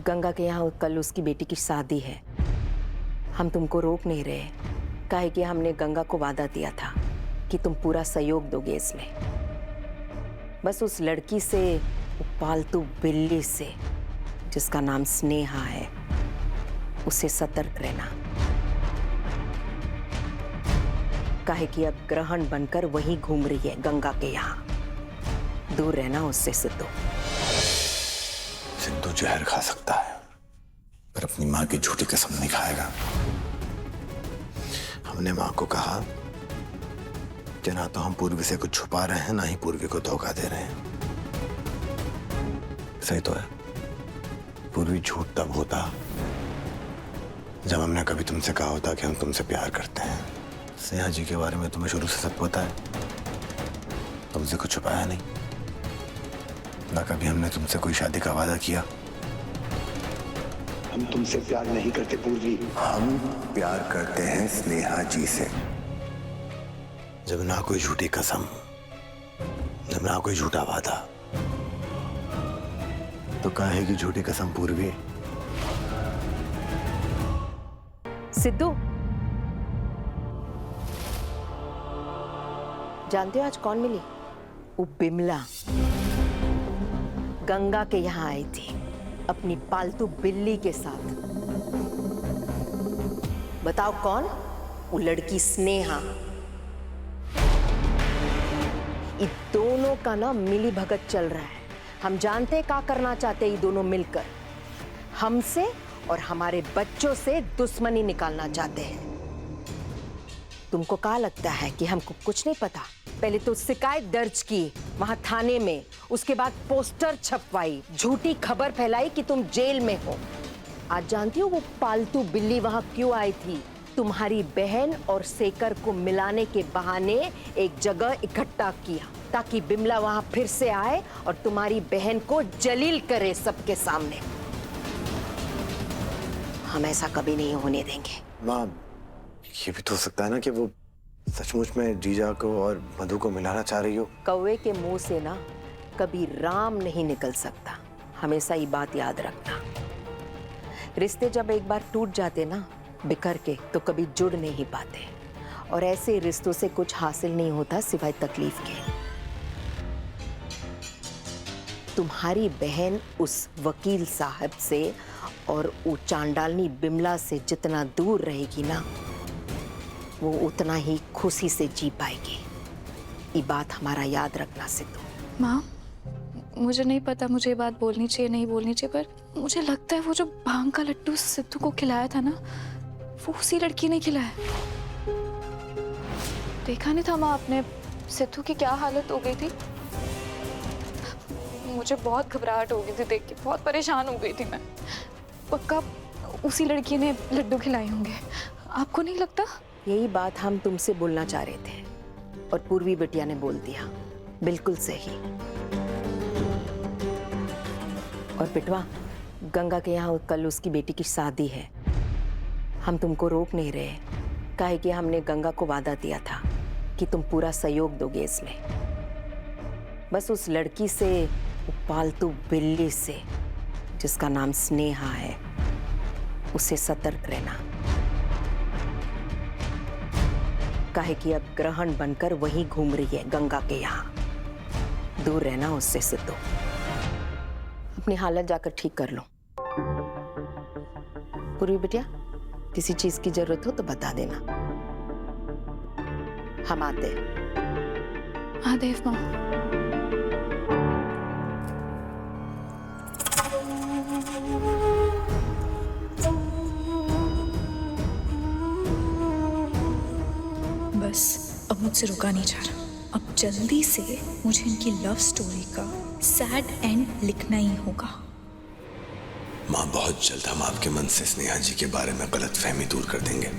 गंगा के यहाँ कल उसकी बेटी की शादी है। हम तुमको रोक नहीं रहे, काहे कि हमने गंगा को वादा दिया था कि तुम पूरा सहयोग दोगे इसमें। बस उस लड़की से, पालतू बिल्ली से जिसका नाम स्नेहा है, उसे सतर्क रहना, काहे कि अब ग्रहण बनकर वहीं घूम रही है गंगा के यहाँ। दूर रहना उससे सिद्धू। सिद्धू जहर खा सकता है पर अपनी माँ की झूठी कसम नहीं खाएगा। हमने माँ को कहा कि ना तो हम पूर्वी से कुछ छुपा रहे हैं, ना ही पूर्वी को धोखा दे रहे हैं। सही तो है, पूर्वी झूठ तब होता जब हमने कभी तुमसे कहा होता कि हम तुमसे प्यार करते हैं। स्नेहा जी के बारे में तुम्हें शुरू से सब पता है, तुमसे कुछ छुपाया नहीं। ना कभी हमने तुमसे कोई शादी का वादा किया। हम तुमसे प्यार नहीं करते पूर्वी, हम प्यार करते हैं स्नेहा जी से। जब ना कोई झूठी कसम, जब ना कोई झूठा वादा, तो काहे की झूठी कसम पूर्वी। सिद्धू, जानते हो आज कौन मिली? वो बिमला गंगा के यहाँ आई थी अपनी पालतू बिल्ली के साथ। बताओ कौन? वो लड़की स्नेहा। ये दोनों का ना मिली भगत चल रहा है। हम जानते हैं क्या करना चाहते हैं ये दोनों मिलकर। हमसे और हमारे बच्चों से दुश्मनी निकालना चाहते हैं। तुमको क्या लगता है कि हमको कुछ नहीं पता? पहले तो शिकायत दर्ज की वहां थाने में, उसके बाद पोस्टर छपवाई, झूठी खबर फैलाई कि तुम जेल में हो। आज जानती हो वो पालतू बिल्ली वहां क्यों आई थी? तुम्हारी बहन और शेखर को मिलाने के बहाने एक जगह इकट्ठा किया ताकि बिमला वहां फिर से आए और तुम्हारी बहन को जलील करे सबके सामने। हम ऐसा कभी नहीं होने देंगे। माँ, ये भी तो हो सकता है ना कि वो सचमुच में जीजा को और मधु को मिलाना चाह रही हो। कौवे के मुंह से ना कभी राम नहीं निकल सकता, हमेशा ये बात याद रखना। रिश्ते जब एक बार टूट जाते ना बिखर के, तो कभी जुड़ नहीं पाते। और ऐसे रिश्तों से कुछ हासिल नहीं होता सिवाय तकलीफ के। तुम्हारी बहन उस वकील साहब से और वो चांडालनी बिमला से जितना दूर रहेगी ना, वो उतना ही खुशी से जी पाएगी। ये बात हमारा याद रखना सिद्धू। माँ, मुझे नहीं पता मुझे ये बात बोलनी चाहिए नहीं बोलनी चाहिए, पर मुझे लगता है वो जो भांग का लड्डू सिद्धू को खिलाया था ना, वो उसी लड़की ने खिलाया। देखा नहीं था माँ आपने सिद्धू की क्या हालत हो गई थी? मुझे बहुत घबराहट हो गई थी देख के, बहुत परेशान हो गई थी मैं। पक्का उसी लड़की ने लड्डू खिलाए होंगे, आपको नहीं लगता? यही बात हम तुमसे बोलना चाह रहे थे और पूर्वी बिटिया ने बोल दिया। बिल्कुल सही। और पिटवा, गंगा के यहाँ कल उसकी बेटी की शादी है। हम तुमको रोक नहीं रहे, काहे कि हमने गंगा को वादा दिया था कि तुम पूरा सहयोग दोगे इसमें। बस उस लड़की से, पालतू बिल्ली से जिसका नाम स्नेहा है, उसे सतर्क रहना, काहे कि अब ग्रहण बनकर वहीं घूम रही है गंगा के यहाँ। दूर रहना उससे सिद्धू। अपनी हालत जाकर ठीक कर लो। पूर्वी बिटिया, किसी चीज की जरूरत हो तो बता देना, हम आते हैं। हाँ देव माँ। बस अब मुझसे रुका नहीं जा रहा। अब जल्दी से मुझे इनकी लव स्टोरी का सैड एंड लिखना ही होगा। माँ, बहुत जल्द हम आपके मन से स्नेहा जी के बारे में गलतफहमी दूर कर देंगे।